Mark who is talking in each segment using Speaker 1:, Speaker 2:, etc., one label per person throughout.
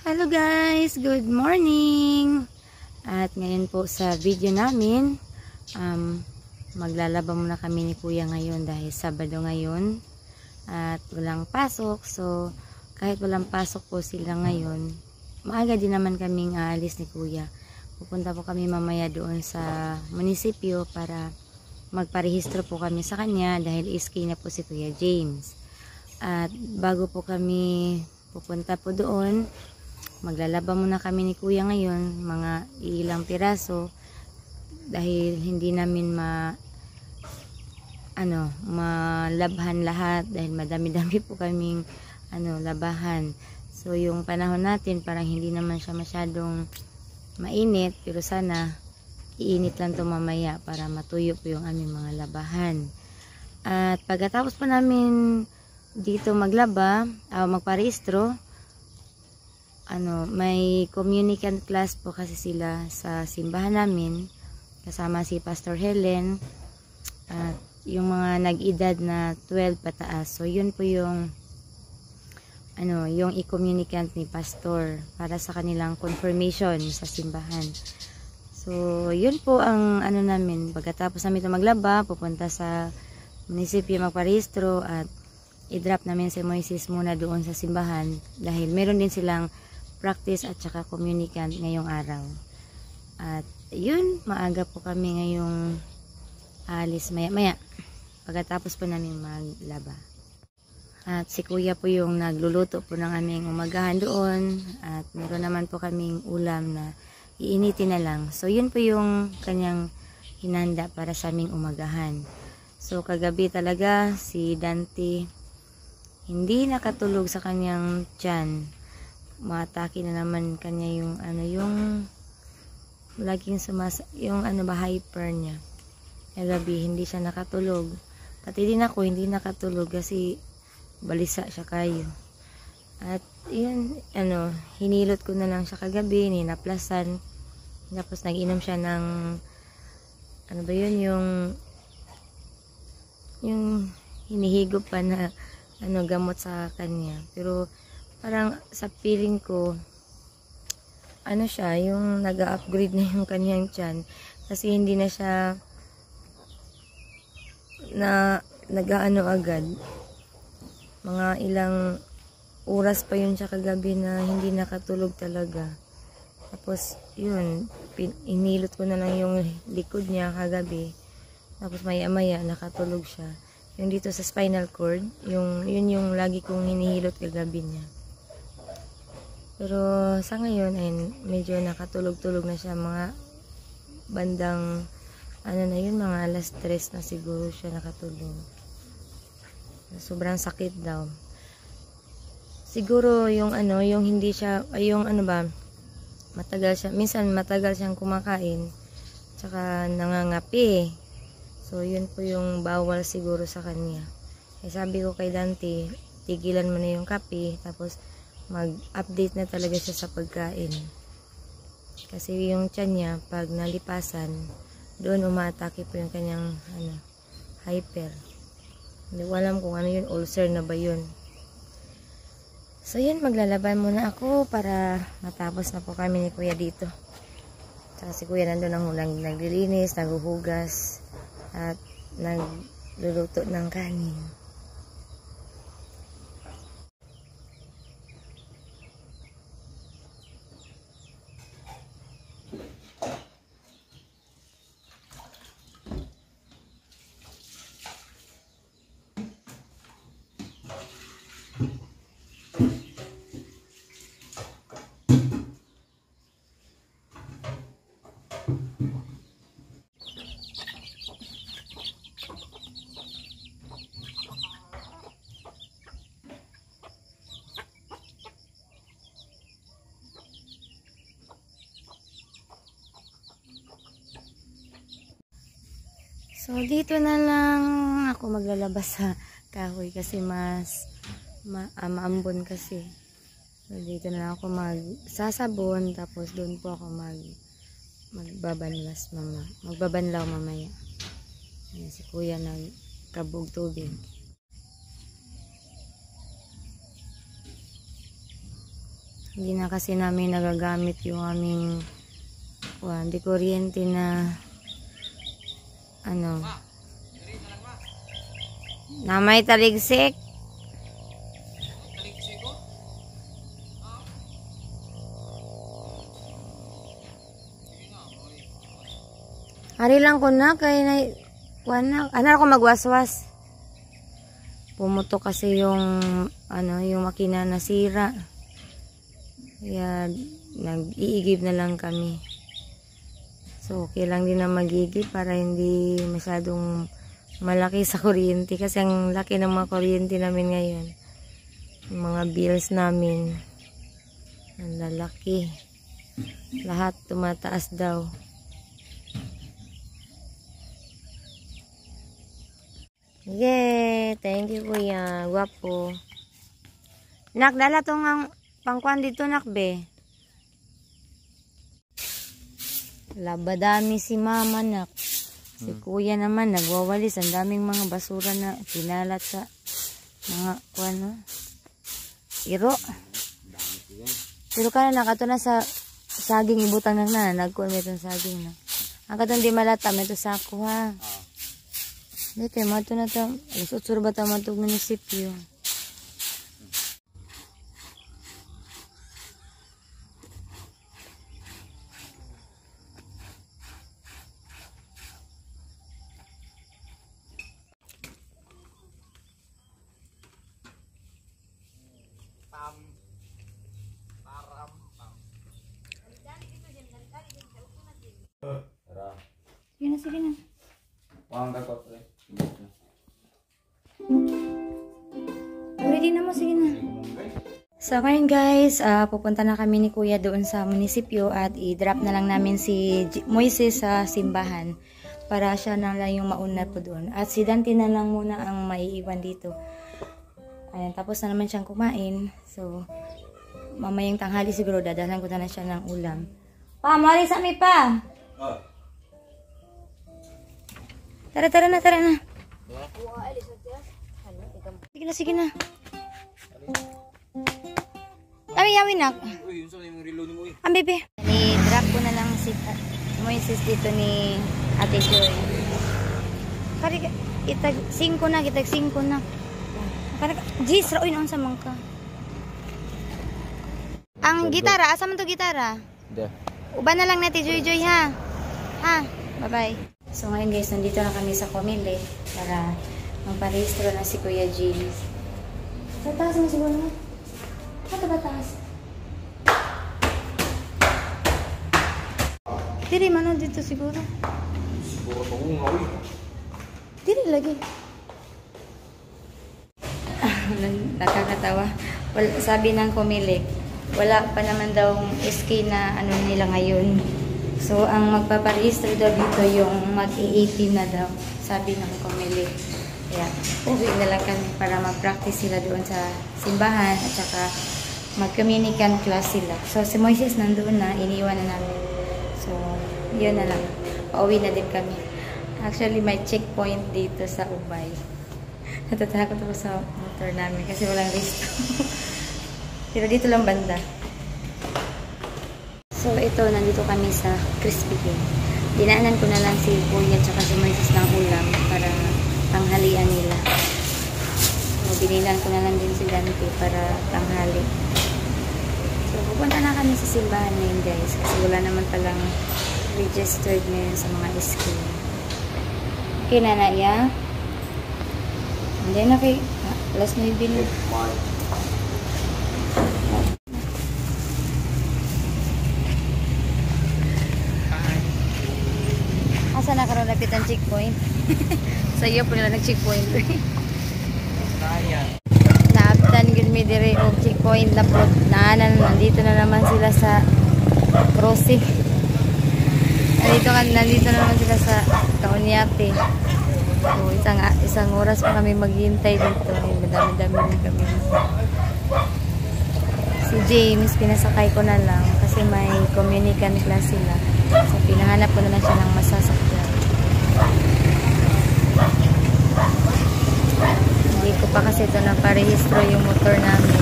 Speaker 1: Hello guys, good morning. At ngayon po sa video namin, maglalaba muna kami ni Kuya ngayon dahil Sabado ngayon at walang pasok. So kahit walang pasok po sila ngayon, maaga din naman kaming aalis ni Kuya. Pupunta po kami mamaya doon sa munisipyo para magparehistro po kami sa kanya dahil iski na po si Kuya James. At bago po kami pupunta po doon, maglalaba muna kami ni Kuya ngayon, mga ilang piraso dahil hindi namin malabhan lahat dahil madami-dami po kaming labahan. So yung panahon natin parang hindi naman siya masyadong mainit, pero sana iinit lang to mamaya para matuyo po yung aming mga labahan. At pagkatapos po namin dito maglaba, magparehistro, may communicant class po kasi sila sa simbahan namin, kasama si Pastor Helen at yung mga nag-edad na 12 pataas. So yun po yung yung i-communicant ni Pastor para sa kanilang confirmation sa simbahan. So yun po ang namin, pagkatapos namin ito maglaba, pupunta sa munisipyo magparehistro at i-drop namin si Moises muna doon sa simbahan dahil meron din silang practice at saka communicant ngayong araw. At yun, maaga po kami ngayong alis maya pagkatapos po namin maglaba. At si Kuya po yung nagluluto po ng aming umagahan doon at meron naman po kaming ulam na iinitin na lang. So yun po yung kanyang hinanda para sa aming umagahan. So kagabi talaga si Dante hindi nakatulog sa kanyang tiyan. Matake na naman kanya yung laging yung hyper niya. Kagabi hindi siya nakatulog. Pati din ako hindi nakatulog kasi balisa siya kayo. At yun, hinilot ko na lang siya kagabi, ninaplasan. Tapos nag-inom siya ng yung hinihigop pa na gamot sa kanya. Pero parang sa feeling ko siya, yung nag-upgrade na yung kanyang tiyan kasi hindi na siya na agad. Mga ilang oras pa yun siya kagabi na hindi nakatulog talaga. Tapos yun, inilot ko na lang yung likod niya kagabi. Tapos maya-maya nakatulog siya. Yung dito sa spinal cord, yun yung lagi kong hinihilot kagabi niya. Pero sa ngayon ay medyo nakatulog-tulog na siya, mga bandang mga alas 3 na siguro siya nakatulog. Sobrang sakit daw. Siguro yung hindi siya matagal siya, minsan matagal siyang kumakain tsaka nangangapi. So yun po yung bawal siguro sa kanya. Sabi ko kay Dante, tigilan mo na yung kape tapos mag-update na talaga siya sa pagkain. Kasi yung tiyan niya pag nalipasan, doon umaatake po yung kanyang hyper. Hindi ko alam kung ano yun, ulcer na ba yun. So yun, maglalaban muna ako para matapos na po kami ni Kuya dito. Tsaka si Kuya nandun ang naglilinis, naghuhugas at nagluluto ng kanin. So dito na lang ako maglalabas sa kahoy kasi mas maambon kasi. So dito na lang ako magsasabon tapos doon po ako magbabanlaw mamaya. Ayan, si Kuya nagkabog tubig. Hindi na kasi namin nagagamit yung aming di kuryente na ano na may taligsik. Ari lang ko na kay na ano ako magwaswas. Pumutok kasi yung yung makina nasira. Kaya nag-iigib na lang kami. So okay lang din na mag-iigib para hindi masyadong malaki sa kuryente kasi ang laki ng mga kuryente namin ngayon. Yung mga bills namin ang lalaki. Lahat tumataas daw. Yay! Thank you, kuya. Guwapo. Nak, dala tong ang pangkuan dito, nak, be. Labadami si mama, nak. Si kuya naman, nagwawalis. Ang daming mga basura na pinalat sa mga kuan, no? Iro. Pero ka na, nakato na sa saging ibutang na. Nagkuan may itong saging, na. Ang katong di malata, may ito sako, ha? Dito, mato na ito. Alas 8 ba ito matog munisipyo? Sige na, sige na. Ready na mo, sige na. So ngayon guys, pupunta na kami ni kuya doon sa munisipyo at i-drop na lang namin si Moises sa simbahan para siya na lang yung mauna po doon. At si Dante na lang muna ang maiiwan dito. Ayan, tapos na naman siyang kumain. So, mamayang tanghali siguro dadalan ko na siya ng ulam. Pa, mali sa mi pa! Tara na. Sige na, sige na. Yawi nak. Ang bebe. Ni-drop ko na lang si Moises dito ni Ate Joy. Kari itag 5 na. Kari Jis, raoy na sa mangka. Ang gitara, asa man to gitara? Uban na lang natin Joy ha. Ha, bye-bye. So ngayon guys, nandito na kami sa Comile para magparehistro na si Kuya James. Sa taas mo siguro na. Ito ba taas? Diri man dito siguro. Siguro ito ngawi. Diri lagi. Nakakatawa. Sabi ng Comile, wala pa naman daw SK na ano nila ngayon. So, ang magpaparehistro daw dito yung mag-18 na daw, sabi ng Comile. Kaya, uwi na lang kami para mag-practice sila doon sa simbahan at saka mag-communicant class sila. So, si Moises nandoon na, iniwan na namin. So, yun na lang. Pauwi na din kami. Actually, may checkpoint dito sa Ubay. Natatakot ako sa motor namin kasi walang resto. Pero dito lang banda. So, ito, nandito kami sa Crispy Game. Dinaanan ko na lang si Kuya at si Moises ng ulam para tanghalian nila. So, binilan ko na lang din si Dante para tanghali. So, pupunta na kami sa simbahan ngayon guys kasi wala naman palang registered ngayon sa mga SK. Okay na na, ya? Hindi na kay... alas 9 din. Asa na karoon lapit ang checkpoint? Sa iyo po nila nag-checkpoint. Naabtan yun may dire o checkpoint na po. Nandito na naman sila sa crossing. Nandito na naman sila sa Kauniate. So, isang oras pa kami maghihintay dito. Madami-dami rin kami. Si James, pinasakay ko na lang kasi may communicant class sila. So, pinahanap ko na lang siya ng masasakyan. Hindi ko pa kasi ito naparehistro yung motor namin.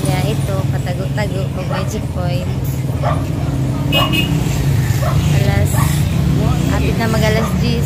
Speaker 1: Kaya ito, Magic Point. Hapit na mag alas 10.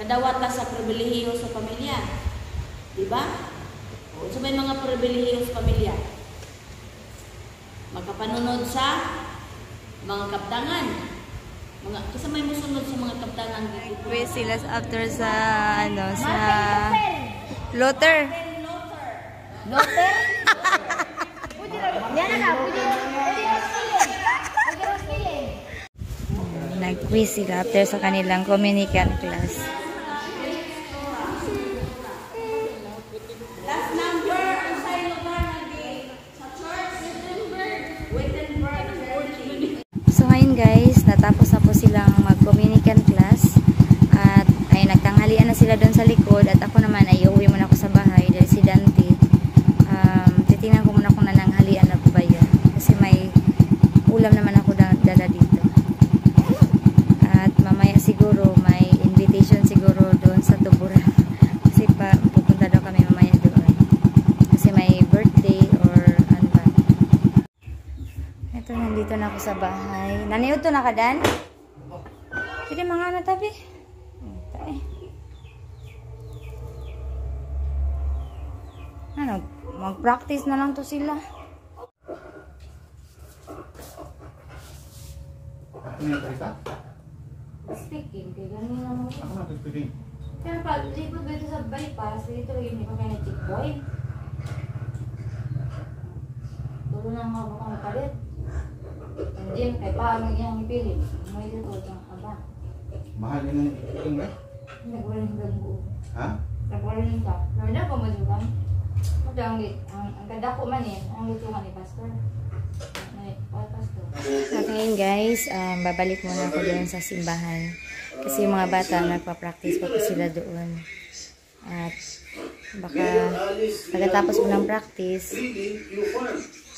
Speaker 2: Kadawat ka sa pribilehiyo sa pamilya. Diba? O sa may mga pribilehiyo sa pamilya. Magkapanunod sa mga kaptangan. Kasi may musunod sa mga kaptangan.
Speaker 1: Pwede sila after sa, sa Lotter.
Speaker 2: Lotter?
Speaker 1: Nag-quiz sila after sa kanilang communicant class.
Speaker 2: Last number, ang sa'yo lugar sa church, Wittenberg.
Speaker 1: So ngayon guys, natapos na po silang mag-communicant class. At ay nagtanghalian na sila doon sa likod. At ako naman ay uuwi muna ako sa bahay dahil si Dante. Titingnan ko muna kung nananghalian na po ba yan. Kasi may ulam naman ako dala dito. At mamaya siguro may invitation siguro doon sa Tubura. Kasi pupunta daw kami mamaya doon. Kasi may birthday or ano ba. Ito, nandito na ako sa bahay. Naniod to na ka, Dan? Pwede mga natabi. Ano, mag-practice na lang to sila.
Speaker 3: Ano yung salita?
Speaker 1: Speaking, kaya ganun naman.
Speaker 3: Ako na speaking.
Speaker 1: Pero pag likod dito sa bypass, dito yun, ikaw kayo na checkpoint. Tulo na mga bukang palit. Hindi, kay paano iyang ipili. May dito, ang aba.
Speaker 3: Mahal yung speaking ba?
Speaker 1: Nagwaling ka buo.
Speaker 3: Ha?
Speaker 1: Nagwaling ka. Naman po madugang. Ang ganda ko man ang lutuhan ni Pastor. At ngayon guys, babalik muna ako doon sa simbahan. Kasi yung mga bata, nagpa-practice pa po sila doon. At baka pagkatapos po ng practice,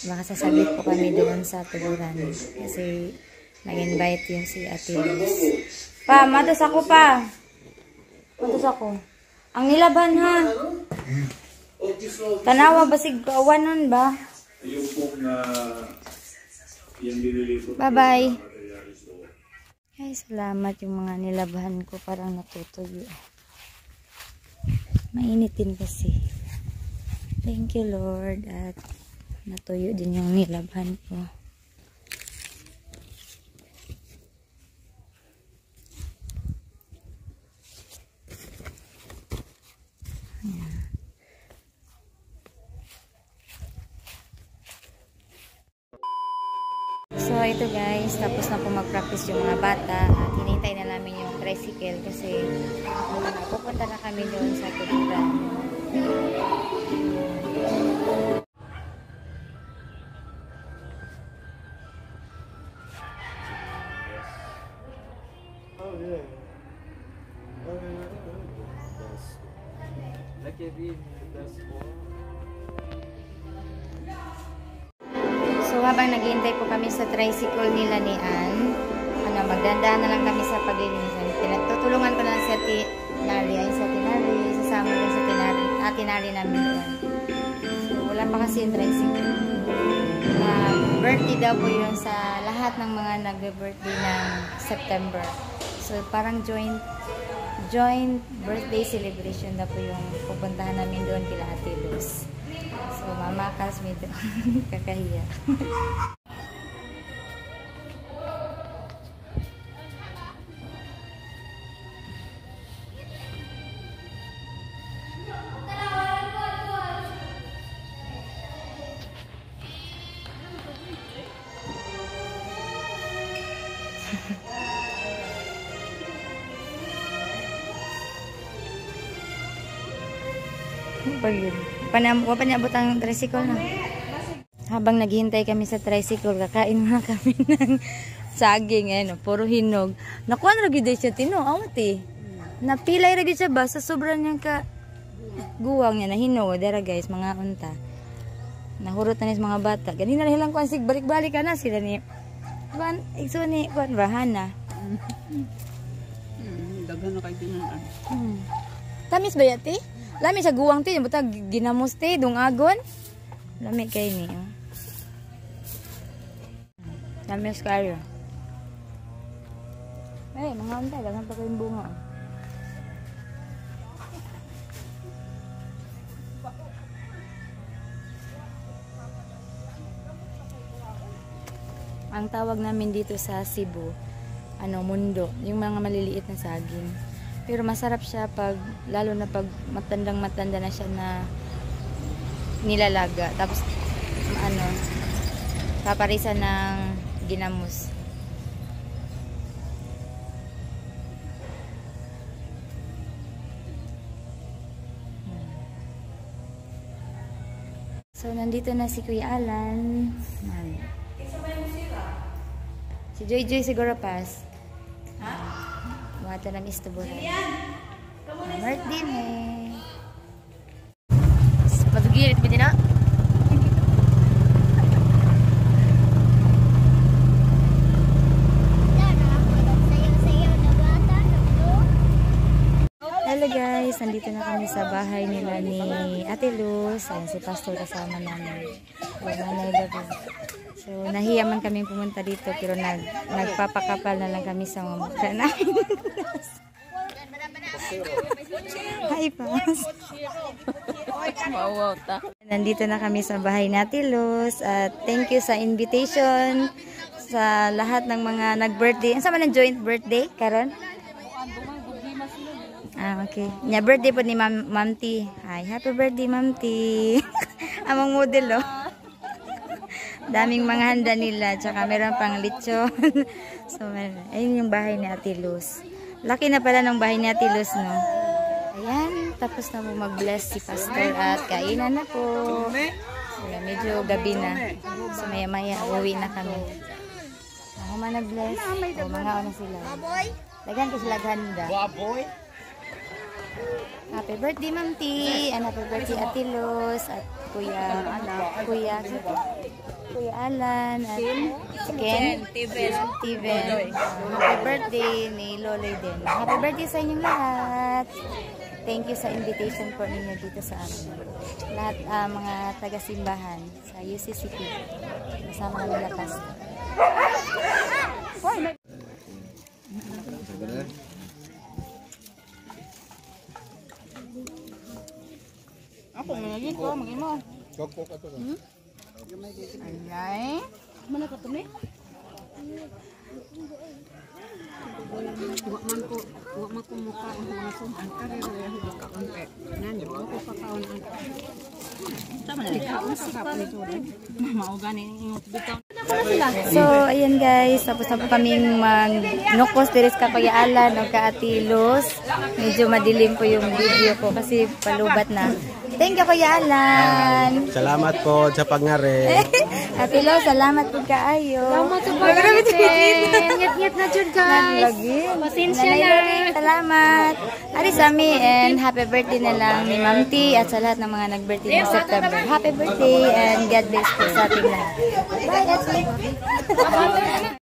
Speaker 1: baka sasabit po kami doon sa tuburan. Kasi nag-invite yung si Ate Luz. Pa, matos ako pa. Matos ako. Ang nilaban ha. Tanawa ba sigkawanan ba?
Speaker 4: Yung po na yung nililipot.
Speaker 1: Bye-bye. Ay, salamat yung mga nilabahan ko. Parang natutuyo. Mainitin kasi. Thank you, Lord. At natuyo din yung nilabahan ko. Ayan. So, ito guys, tapos na po mag-practice yung mga bata at hinintay na namin yung tricycle kasi pupunta na kami doon sa tuburan.
Speaker 4: Oh yeah. Like every best one.
Speaker 1: So, habang naghihintay po kami sa tricycle nila ni Ann, magdandaan na lang kami sa paglilinis. Tutulungan ko na sa Tinali, sasama din sa Tinali namin doon. So, wala pa kasi yung tricycle. Birthday daw po yun sa lahat ng mga nag-birthday ng September. So, parang joint birthday celebration na po yung pupuntahan namin doon kila Ate Luz. So, mamakas me doon. Kakahiya. Pag yun. Wapa niya abot ang tricycle na. Habang naghihintay kami sa tricycle, kakain muna kami ng saging. Ayan, puro hinog. Nakuha na rin siya, tinuawat eh. Napilay rin siya ba? Sa sobrang niyang guwang niya na hinog. Dera guys, mga unta. Nahurot na niya mga bata. Ganina na hilang kuansig, balik-balik ka na sila ni Ikso ni Kuan Bahana.
Speaker 5: Daghan na kayo tinunan.
Speaker 1: Tamis ba yati? Lami sa guwang ti, butag ginamos ti, dungagon. Lami kay ni. Tamis kayo. Eh, mga unta, daghan pa kayong bunga. Ang tawag namin dito sa Cebu, mundo, yung mga maliliit na saging. Pero masarap siya pag, lalo na pag matandang-matanda na siya na nilalaga. Tapos, paparisan ng ginamos. So, nandito na si Kuya Alan. Si Joy Joy siguro pas. Wata ng istubot. Birthday me. Padugirit mo din na. Hello guys, nandito na kami sa bahay nila ni Ate Luz. Ayan, si Pastor kasama namin. So, nahiya man kaming pumunta dito pero nagpapakapal na lang kami sa mga mukha namin. Hi, Pas. Nandito na kami sa bahay ni Ate Luz at thank you sa invitation sa lahat ng mga nag-birthday. Ang sama ng joint birthday, karon? Okay. Nya birthday po ni Ma'am T. Hi, happy birthday, Ma'am T. Amang model, oh. Daming mga handa nila. Tsaka meron pang lechon. So, ayun yung bahay ni Ate Luz. Laki na pala ng bahay ni Ate Luz, no? Ayan. Tapos na po mag-bless si Pastor at kainan na po. So, medyo gabi na. So, maya-maya, uwi na kami. Ako man nag-bless. O, mga ano sila. Lagan ko sila ganda. Happy birthday, Ma'am T. And happy birthday, Ate Luz. At Kuya Alan at Ken, Steven. Happy birthday ni Loloy din. Happy birthday sa inyong lahat. Thank you sa invitation po ninyo dito sa amin. Lahat mga taga-simbahan sa UCCP. Kasama namin lakas.
Speaker 5: Ako lagi ko magimo.
Speaker 3: Kokok ato.
Speaker 5: Ay. Mana ka tumi? Wa man ko mukha ang mga suman karero yung ka konti. Nani ko pakaon ang. Tama na ikaw sa kapon ito rin. Mao gani bitaw.
Speaker 1: So, ayan guys, tapos na po kaming mag-nukos diris kapag-aalan o ka-Ate Luz. Medyo madilim po yung video ko kasi palubat na. Thank you, Kuya Alan.
Speaker 6: Salamat po sa pangare.
Speaker 1: Ate Luz, salamat po kaayo.
Speaker 2: Salamat po Ngit-ngit na dyan guys. Pasensya na.
Speaker 1: Salamat. Ari Sami and happy birthday na lang ni Ma'am T at sa lahat ng mga nag-birthday ng September. Happy birthday and God bless po sa ating lahat. Bye, Ate.